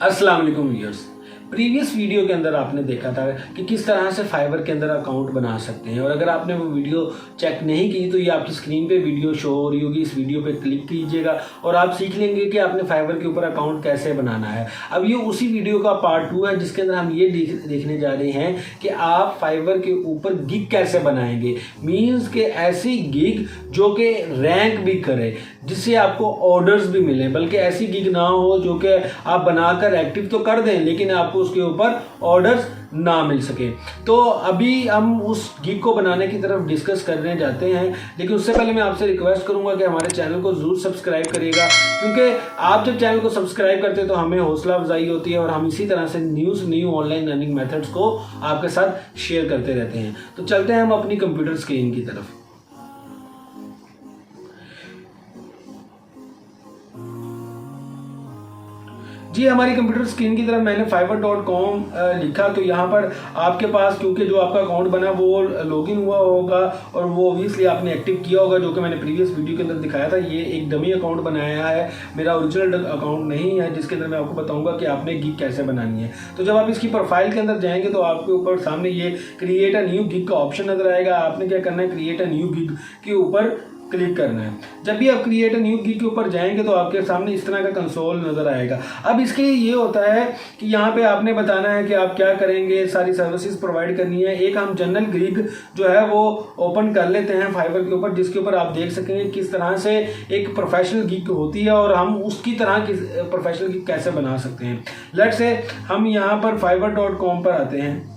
अस्सलाम वालेकुम viewers. Previous video के अंदर आपने देखा था कि किस तरह से फाइवर के अंदर अकाउंट बना सकते हैं, और अगर आपने वो वीडियो चेक नहीं की तो ये आपकी स्क्रीन पे वीडियो शो हो रही होगी। इस वीडियो पे क्लिक कीजिएगा और आप सीख लेंगे कि आपने फाइवर के ऊपर अकाउंट कैसे बनाना है। अब ये उसी वीडियो का पार्ट 2 है जिसके अंदर हम ये देखने जा रहे हैं कि आप फाइवर के ऊपर गिग कैसे बनाएंगे। मीन्स के ऐसी गिग जो कि रैंक भी करे, जिससे आपको ऑर्डर्स भी मिले, बल्कि ऐसी गिग ना हो जो कि आप बनाकर एक्टिव तो कर दें लेकिन आपको उसके ऊपर ऑर्डर्स ना मिल सके। तो अभी हम उस गिग को बनाने की तरफ डिस्कस करने जाते हैं, लेकिन उससे पहले मैं आपसे रिक्वेस्ट करूंगा कि हमारे चैनल को जरूर सब्सक्राइब करिएगा, क्योंकि आप जब चैनल को सब्सक्राइब करते हैं तो हमें हौसला अफजाई होती है और हम इसी तरह से न्यू ऑनलाइन अर्निंग मेथड्स को आपके साथ शेयर करते रहते हैं। तो चलते हैं हम अपनी कंप्यूटर स्क्रीन की तरफ। जी, हमारी कंप्यूटर स्क्रीन की तरफ मैंने fiverr.com लिखा, तो यहाँ पर आपके पास क्योंकि जो आपका अकाउंट बना वो लॉगिन हुआ होगा और वो ऑब्वियसली आपने एक्टिव किया होगा, जो कि मैंने प्रीवियस वीडियो के अंदर दिखाया था। ये एक डमी अकाउंट बनाया है, मेरा ओरिजिनल अकाउंट नहीं है, जिसके अंदर मैं आपको बताऊंगा कि आपने गिग कैसे बनानी है। तो जब आप इसकी प्रोफाइल के अंदर जाएंगे तो आपके ऊपर सामने ये क्रिएट अ न्यू गिग का ऑप्शन नजर आएगा। आपने क्या करना है, क्रिएट अ न्यू गिग के ऊपर क्लिक करना है। जब भी आप क्रिएट अ न्यू गिग के ऊपर जाएंगे तो आपके सामने इस तरह का कंसोल नजर आएगा। अब इसके लिए ये होता है कि यहाँ पे आपने बताना है कि आप क्या करेंगे, सारी सर्विसेज प्रोवाइड करनी है। एक हम जनरल गिग जो है वो ओपन कर लेते हैं फाइवर के ऊपर, जिसके ऊपर आप देख सकेंगे किस तरह से एक प्रोफेशनल गिग होती है और हम उसकी तरह की प्रोफेशनल गिग कैसे बना सकते हैं। लेट्स से हम यहाँ पर fiverr.com पर आते हैं।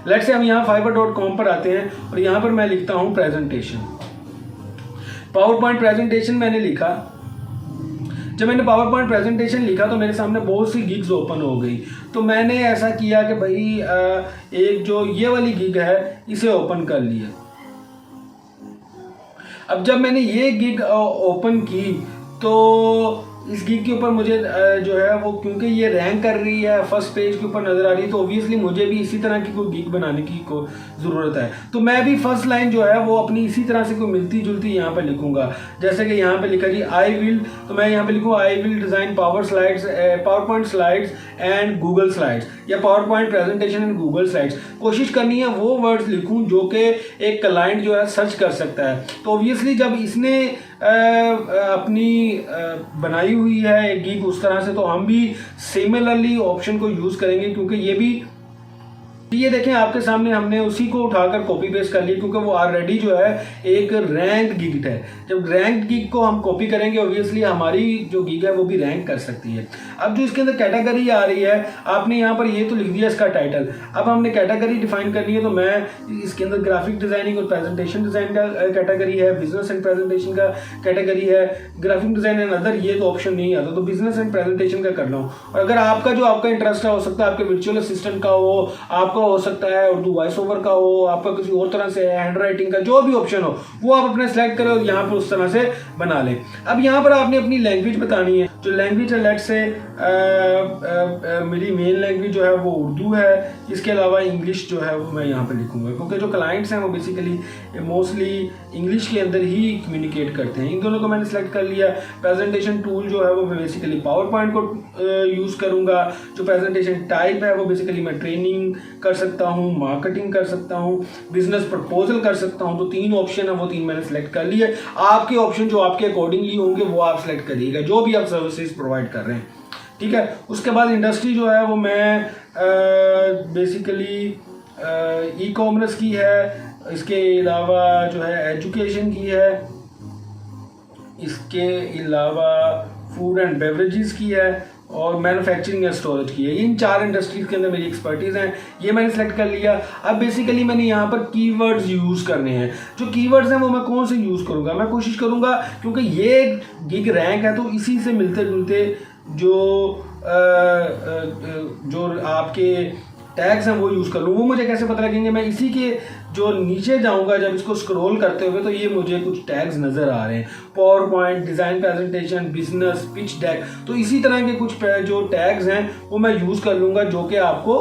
लेट्स से हम यहाँ fiverr.com पर आते हैं और यहाँ पर मैं लिखता हूँ प्रेजेंटेशन, पावर पॉइंट प्रेजेंटेशन मैंने लिखा। जब मैंने पावर पॉइंट प्रेजेंटेशन लिखा तो मेरे सामने बहुत सी गिग्स ओपन हो गई। तो मैंने ऐसा किया कि भाई एक जो ये वाली गिग है इसे ओपन कर लिया। अब जब मैंने ये गिग ओपन की तो इस गिग के ऊपर मुझे जो है वो, क्योंकि ये रैंक कर रही है, फर्स्ट पेज के ऊपर नजर आ रही है, तो ऑब्वियसली मुझे भी इसी तरह की कोई गिग बनाने की ज़रूरत है। तो मैं भी फर्स्ट लाइन जो है वो अपनी इसी तरह से कोई मिलती जुलती यहाँ पे लिखूंगा। जैसे कि यहाँ पे लिखा जी आई विल, तो मैं यहाँ पे लिखूँ I will design power point slides and Google slides, या power point presentation and Google slides. कोशिश करनी है वो वर्ड्स लिखूँ जो कि एक क्लाइंट जो है सर्च कर सकता है। तो ऑब्वियसली जब इसने अपनी बनाई हुई है एक गिग उस तरह से, तो हम भी सिमिलरली ऑप्शन को यूज करेंगे, क्योंकि ये भी, ये देखें आपके सामने हमने उसी को उठाकर कॉपी पेस्ट कर लिया, क्योंकि वो ऑलरेडी जो है एक रैंक गिग है। जब रैंक गिग को हम कॉपी करेंगे ऑब्वियसली हमारी जो गिग है वो भी रैंक कर सकती है। अब जो इसके अंदर कैटेगरी आ रही है, आपने यहाँ पर ये तो लिख दिया इसका टाइटल। अब हमने कैटेगरी डिफाइन करनी है, तो मैं इसके अंदर ग्राफिक डिजाइनिंग और प्रेजेंटेशन डिजाइन का कैटेगरी है, बिजनेस एंड प्रेजेंटेशन का कैटेगरी है, ग्राफिक डिजाइन एंड अदर ये तो ऑप्शन नहीं आता, तो बिजनेस एंड प्रेजेंटेशन का कर लो। और अगर आपका इंटरेस्ट है, हो सकता है आपके वर्चुअल असिस्टेंट का हो, आपका हो सकता है उर्दू वॉइस ओवर का हो, आपका किसी और तरह से हैंड राइटिंग का, जो भी ऑप्शन हो वो आप अपने सेलेक्ट करें और यहाँ पर उस तरह से बना लें। अब यहाँ पर आपने अपनी लैंग्वेज बतानी है। जो लैंग्वेज है, लेट्स से मेरी मेन लैंग्वेज जो है वो उर्दू है, इसके अलावा इंग्लिश जो है वो मैं यहाँ पे लिखूंगा, क्योंकि जो क्लाइंट्स हैं वो बेसिकली मोस्टली इंग्लिश के अंदर ही कम्युनिकेट करते हैं। इन दोनों को मैंने सेलेक्ट कर लिया। प्रेजेंटेशन टूल जो है वो मैं बेसिकली पावर पॉइंट को यूज़ करूँगा। जो प्रेजेंटेशन टाइप है वो बेसिकली मैं ट्रेनिंग कर सकता हूँ, मार्केटिंग कर सकता हूँ, बिजनेस प्रपोजल कर सकता हूँ। तो 3 ऑप्शन है, वो 3 मैंने सेलेक्ट कर लिए। आपके ऑप्शन जो आपके अकॉर्डिंगली होंगे वो आप सेलेक्ट करिएगा, जो भी आप सर्विसेज प्रोवाइड कर रहे हैं, ठीक है। उसके बाद इंडस्ट्री जो है वो मैं बेसिकली ई कॉमर्स की है, इसके अलावा जो है एजुकेशन की है, इसके अलावा फूड एंड बेवरेजेस की है और मैन्युफैक्चरिंग या स्टोरेज की है। इन 4 इंडस्ट्रीज के अंदर मेरी एक्सपर्टीज हैं, ये मैंने सेलेक्ट कर लिया। अब बेसिकली मैंने यहाँ पर कीवर्ड्स यूज़ करने हैं। जो कीवर्ड्स हैं वो मैं कौन से यूज़ करूँगा, मैं कोशिश करूँगा, क्योंकि ये गिग रैंक है तो इसी से मिलते जुलते जो आपके टैग्स हैं वो यूज़ कर लूँ। वो मुझे कैसे पता लगेंगे, मैं इसी के जो नीचे जाऊंगा जब इसको स्क्रॉल करते हुए तो ये मुझे कुछ टैग्स नज़र आ रहे हैं, power point, design presentation, business, pitch deck. तो इसी तरह के कुछ जो टैग्स हैं वो मैं यूज़ कर लूँगा, जो कि आपको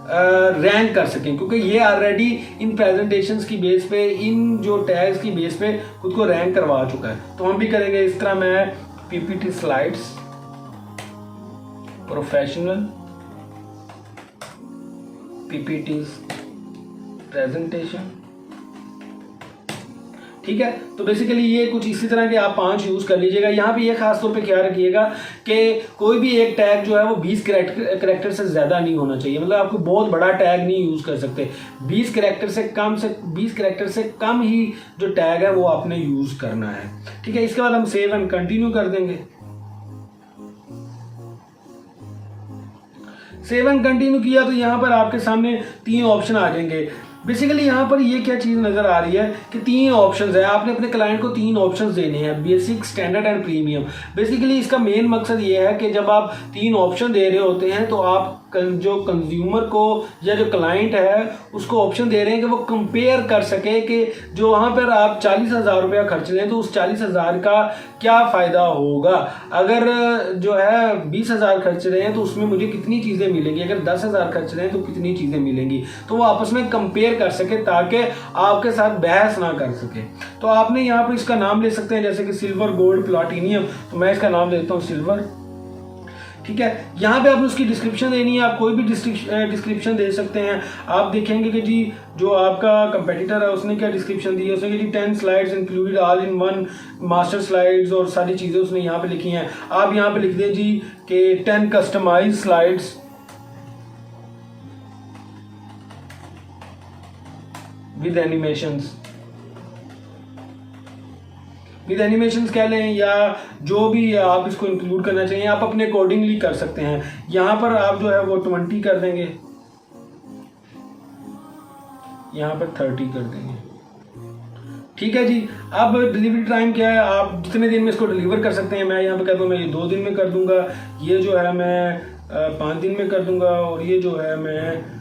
रैंक कर सकें, क्योंकि ये ऑलरेडी इन प्रेजेंटेशंस की बेस पे, इन जो टैग्स की बेस पे खुद को रैंक करवा चुका है। तो हम भी करेंगे इस तरह। मैं PPT slides professional PPT presentation, ठीक है। तो बेसिकली ये कुछ इसी तरह के आप 5 यूज़ कर लीजिएगा। यहाँ पे ये खास तौर पे ख्याल रखिएगा कि कोई भी एक टैग जो है वो 20 कैरेक्टर से ज़्यादा नहीं होना चाहिए। मतलब आपको बहुत बड़ा टैग नहीं यूज़ कर सकते। 20 कैरेक्टर से कम ही जो टैग है वो आपने यूज़ करना है, ठीक है। इसके बाद हम सेव एंड कंटिन्यू कर देंगे। सेव एंड कंटिन्यू किया तो यहाँ पर आपके सामने 3 ऑप्शन आ जाएंगे। बेसिकली यहाँ पर ये क्या चीज़ नज़र आ रही है कि 3 ऑप्शंस है। आपने अपने क्लाइंट को 3 ऑप्शंस देने हैं, basic, standard and premium. Basically इसका मेन मकसद ये है कि जब आप 3 ऑप्शन दे रहे होते हैं तो आप जो कंज्यूमर को या जो क्लाइंट है उसको ऑप्शन दे रहे हैं कि वो कंपेयर कर सके कि जो वहाँ पर आप 40,000 रुपया खर्च लें तो उस 40,000 का क्या फ़ायदा होगा। अगर जो है 20,000 खर्च रहे हैं तो उसमें मुझे कितनी चीज़ें मिलेंगी, अगर 10,000 खर्च रहे हैं तो कितनी चीज़ें मिलेंगी। तो वो आपस में कंपेयर कर सके ताकि आपके साथ बहस ना कर सके। तो आपने यहाँ पर इसका नाम ले सकते हैं, जैसे कि सिल्वर, गोल्ड, प्लाटिनियम। तो मैं इसका नाम देता हूँ सिल्वर, ठीक है। यहाँ पे आपने उसकी डिस्क्रिप्शन देनी है। आप कोई भी डिस्क्रिप्शन दे सकते हैं। आप देखेंगे कि जी जो आपका कंपेटिटर है उसने क्या डिस्क्रिप्शन दी है। उसने कि जी 10 slides included all in one master slides, और सारी चीज़ें उसने यहाँ पे लिखी हैं। आप यहाँ पे लिख दें जी कि 10 customise slides with animations, with animations कह लें, या जो भी आप इसको इंक्लूड करना चाहिए आप अपने अकॉर्डिंगली कर सकते हैं। यहाँ पर आप जो है वो 20 कर देंगे, यहाँ पर 30 कर देंगे, ठीक है जी। अब डिलीवरी टाइम क्या है, आप जितने दिन में इसको डिलीवर कर सकते हैं। मैं यहाँ पे कहता हूँ मैं ये 2 दिन में कर दूंगा, ये जो है मैं 5 दिन में कर दूंगा, और ये जो है मैं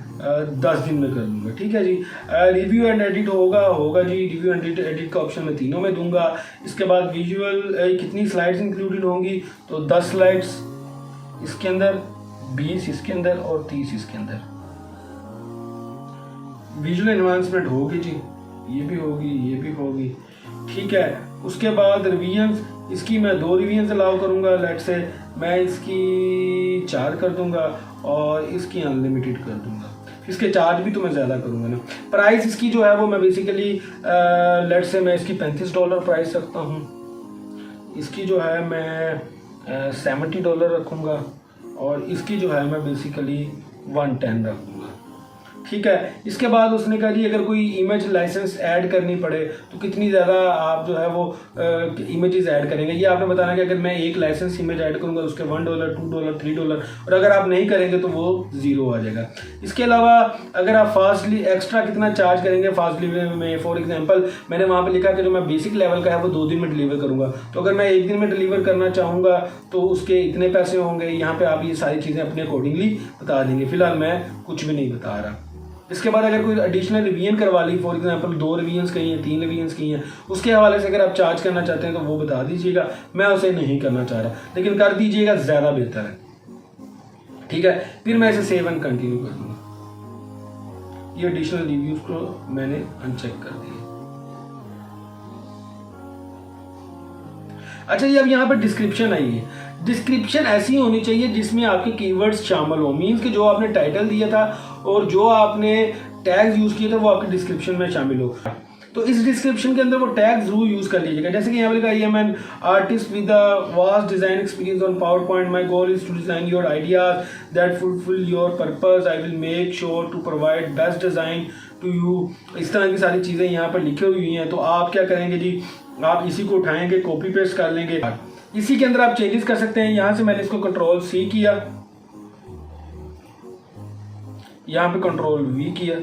10 दिन में कर दूंगा, ठीक है जी। रिव्यू एंड एडिट होगा जी। रिव्यू एंड एडिट का ऑप्शन मैं तीनों में दूंगा। इसके बाद विजुअल कितनी स्लाइड्स इंक्लूडेड होंगी, तो 10 स्लाइड्स इसके अंदर, 20 इसके अंदर और 30 इसके अंदर। विजुअल एनवांसमेंट होगी जी, ये भी होगी, ये भी होगी, ठीक है। उसके बाद रिवीजन्स, इसकी मैं 2 रिवीजन्स अलाउ करूँगा। लेट से मैं इसकी 4 कर दूंगा और इसकी अनलिमिटेड कर दूंगा। इसके चार्ज भी तो मैं ज़्यादा करूँगा ना। प्राइस इसकी जो है वो मैं बेसिकली लेट से मैं इसकी $35 प्राइस रखता हूँ। इसकी जो है मैं $70 रखूँगा, और इसकी जो है मैं बेसिकली 110 रखूँगा, ठीक है। इसके बाद उसने कहा जी अगर कोई इमेज लाइसेंस ऐड करनी पड़े तो कितनी ज़्यादा आप जो है वो इमेजेस ऐड करेंगे। ये आपने बताना कि अगर मैं एक लाइसेंस इमेज ऐड करूँगा उसके $1, $2, $3, और अगर आप नहीं करेंगे तो वो 0 आ जाएगा। इसके अलावा अगर आप फास्टली एक्स्ट्रा कितना चार्ज करेंगे फास्टली में, फॉर एग्जांपल मैंने वहाँ पे लिखा कि जो मैं बेसिक लेवल का है वो 2 दिन में डिलीवर करूँगा, तो अगर मैं 1 दिन में डिलीवर करना चाहूँगा तो उसके इतने पैसे होंगे। यहाँ पर आप ये सारी चीज़ें अपने अकॉर्डिंगली बता देंगे। फिलहाल मैं कुछ भी नहीं बता रहा। इसके बाद अगर कोई एडिशनल रिवीजन करवा ली, फॉर एग्जांपल 2 रिवीजन्स कही हैं, 3 रिवीजन्स कही हैं, उसके हवाले से अगर आप चार्ज करना चाहते हैं तो वो बता दीजिएगा। मैं उसे नहीं करना चाह रहा, लेकिन कर दीजिएगा, ज़्यादा बेहतर है, ठीक है। फिर मैं इसे सेव एंड कंटिन्यू कर दूँगा। ये एडिशनल रिव्यूज़ को मैंने अनचेक कर दिया। अच्छा जी, अब यहाँ पर डिस्क्रिप्शन आई है। डिस्क्रिप्शन ऐसी होनी चाहिए जिसमें आपके कीवर्ड्स शामिल हो। मीन्स कि जो आपने टाइटल दिया था और जो आपने टैग्स यूज़ किए थे वो आपके डिस्क्रिप्शन में शामिल हो। तो इस डिस्क्रिप्शन के अंदर वो टैग जरूर यूज़ कर लीजिएगा। जैसे कि यहाँ पर लिखा I am an artist with a vast design experience on PowerPoint, my goal is to design your ideas that fulfil your purpose, I will make sure to provide best design to you. इस तरह की सारी चीज़ें यहाँ पर लिखी हुई हैं। तो आप क्या करेंगे जी, आप इसी को उठाएंगे, कॉपी पेस्ट कर लेंगे। इसी के अंदर आप चेंजेस कर सकते हैं। यहाँ से मैंने इसको Ctrl+C किया, यहाँ पे Ctrl+V किया।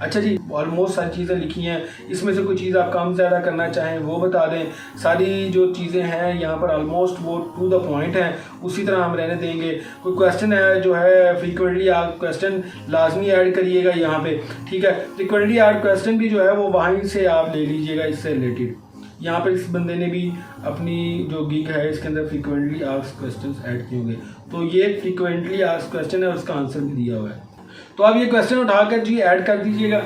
अच्छा जी, ऑलमोस्ट सारी चीज़ें लिखी हैं। इसमें से कोई चीज़ आप कम ज़्यादा करना चाहें वो बता दें। सारी जो चीज़ें हैं यहाँ पर ऑलमोस्ट वो टू द पॉइंट हैं, उसी तरह हम रहने देंगे। कोई क्वेश्चन है जो है फ्रीक्वेंटली आप क्वेश्चन लाजमी ऐड करिएगा यहाँ पे, ठीक है। फ्रीक्वेंटली ऐड क्वेश्चन भी जो है वो वहीं से आप ले लीजिएगा, इससे रिलेटेड। यहाँ पर इस बंदे ने भी अपनी जो गिग है इसके अंदर फ्रीक्वेंटली आस्क्ड क्वेश्चंस ऐड किए होंगे। तो ये फ्रीक्वेंटली आस्क्ड क्वेश्चन है और उसका आंसर भी दिया हुआ है। तो आप ये क्वेश्चन उठाकर जी ऐड कर दीजिएगा,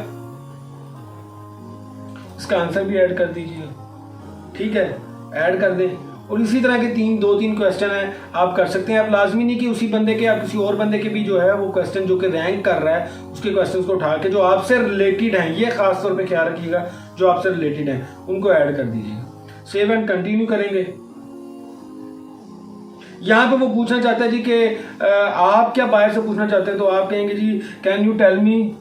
इसका आंसर भी ऐड कर दीजिएगा, ठीक है, ऐड कर दें। और इसी तरह के दो तीन क्वेश्चन हैं आप कर सकते हैं। आप लाजमी नहीं कि उसी बंदे के, आप किसी और बंदे के भी जो है वो क्वेश्चन जो कि रैंक कर रहा है उसके क्वेश्चन को उठा के जो आपसे रिलेटेड हैं, ये खास तौर पे ख्याल रखिएगा, जो आपसे रिलेटेड हैं उनको ऐड कर दीजिएगा। सेव एंड कंटिन्यू करेंगे। यहाँ पे वो पूछना चाहता है जी कि आप क्या बायर से पूछना चाहते हैं, तो आप कहेंगे जी कैन यू टेल मी,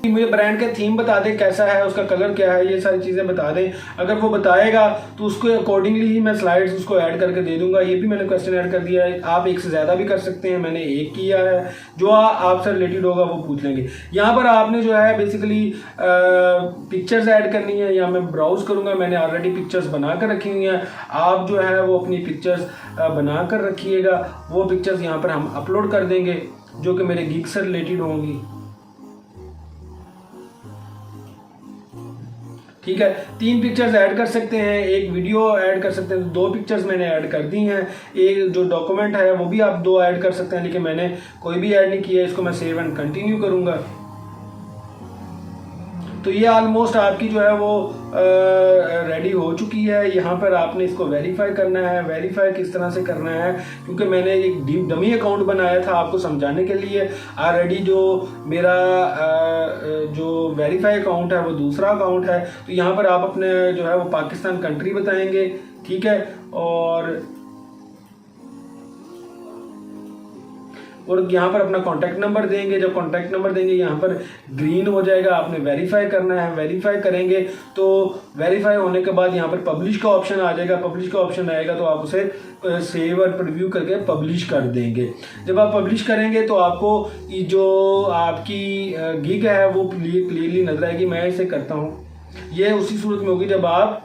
मुझे ब्रांड का थीम बता दें कैसा है, उसका कलर क्या है, ये सारी चीज़ें बता दें। अगर वो बताएगा तो उसको अकॉर्डिंगली ही मैं स्लाइड्स उसको ऐड करके दे दूंगा। ये भी मैंने क्वेश्चन ऐड कर दिया है, आप एक से ज़्यादा भी कर सकते हैं, मैंने एक किया है, जो आपसे रिलेटेड होगा वो पूछ लेंगे। यहाँ पर आपने जो है बेसिकली पिक्चर्स ऐड करनी है, या मैं ब्राउज करूँगा, मैंने ऑलरेडी पिक्चर्स बना कर रखी हुई हैं, आप जो है वो अपनी पिक्चर्स बना कर रखिएगा। वो पिक्चर्स यहाँ पर हम अपलोड कर देंगे जो कि मेरे गिग से रिलेटेड होंगी, ठीक है। 3 पिक्चर्स ऐड कर सकते हैं, एक वीडियो ऐड कर सकते हैं, 2 पिक्चर्स मैंने ऐड कर दी हैं। एक जो डॉक्यूमेंट है वो भी आप 2 ऐड कर सकते हैं, लेकिन मैंने कोई भी ऐड नहीं किया। इसको मैं सेव एंड कंटिन्यू करूंगा। तो ये ऑलमोस्ट आपकी जो है वो रेडी हो चुकी है। यहाँ पर आपने इसको वेरीफाई करना है। वेरीफाई किस तरह से करना है, क्योंकि मैंने एक डमी अकाउंट बनाया था आपको समझाने के लिए। ऑलरेडी जो मेरा जो वेरीफाई अकाउंट है वो दूसरा अकाउंट है। तो यहाँ पर आप अपने जो है वो पाकिस्तान कंट्री बताएंगे, ठीक है, और यहाँ पर अपना कॉन्टैक्ट नंबर देंगे। जब कॉन्टैक्ट नंबर देंगे यहाँ पर ग्रीन हो जाएगा, आपने वेरीफाई करना है। वेरीफाई करेंगे तो वेरीफाई होने के बाद यहाँ पर पब्लिश का ऑप्शन आ जाएगा। पब्लिश का ऑप्शन आएगा तो आप उसे सेव और प्रीव्यू करके पब्लिश कर देंगे। जब आप पब्लिश करेंगे तो आपको जो आपकी गिग है वो क्लियरली नजर आएगी। मैं इसे करता हूँ, ये उसी सूरत में होगी जब आप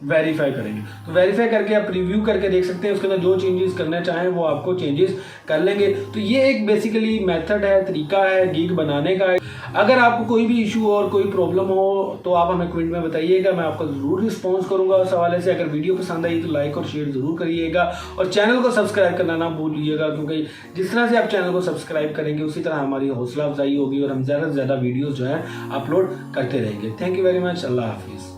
वेरीफाई करेंगे। तो वेरीफाई करके आप प्रीव्यू करके देख सकते हैं, उसके अंदर जो चेंजेस करना चाहें वो आपको चेंजेस कर लेंगे। तो ये एक बेसिकली मेथड है, तरीका है गिग बनाने का। अगर आपको कोई भी इशू और कोई प्रॉब्लम हो तो आप हमें कमेंट में बताइएगा, मैं आपका ज़रूर रिस्पॉन्स करूंगा उस हवाले से। अगर वीडियो पसंद आई तो लाइक और शेयर ज़रूर करिएगा, और चैनल को सब्सक्राइब करना ना भूलिएगा, क्योंकि जिस तरह से आप चैनल को सब्सक्राइब करेंगे उसी तरह हमारी हौसला अफजाई होगी और हम ज़्यादा से ज़्यादा वीडियोज़ जो है अपलोड करते रहेंगे। Thank you very much. Allah हाफिज़।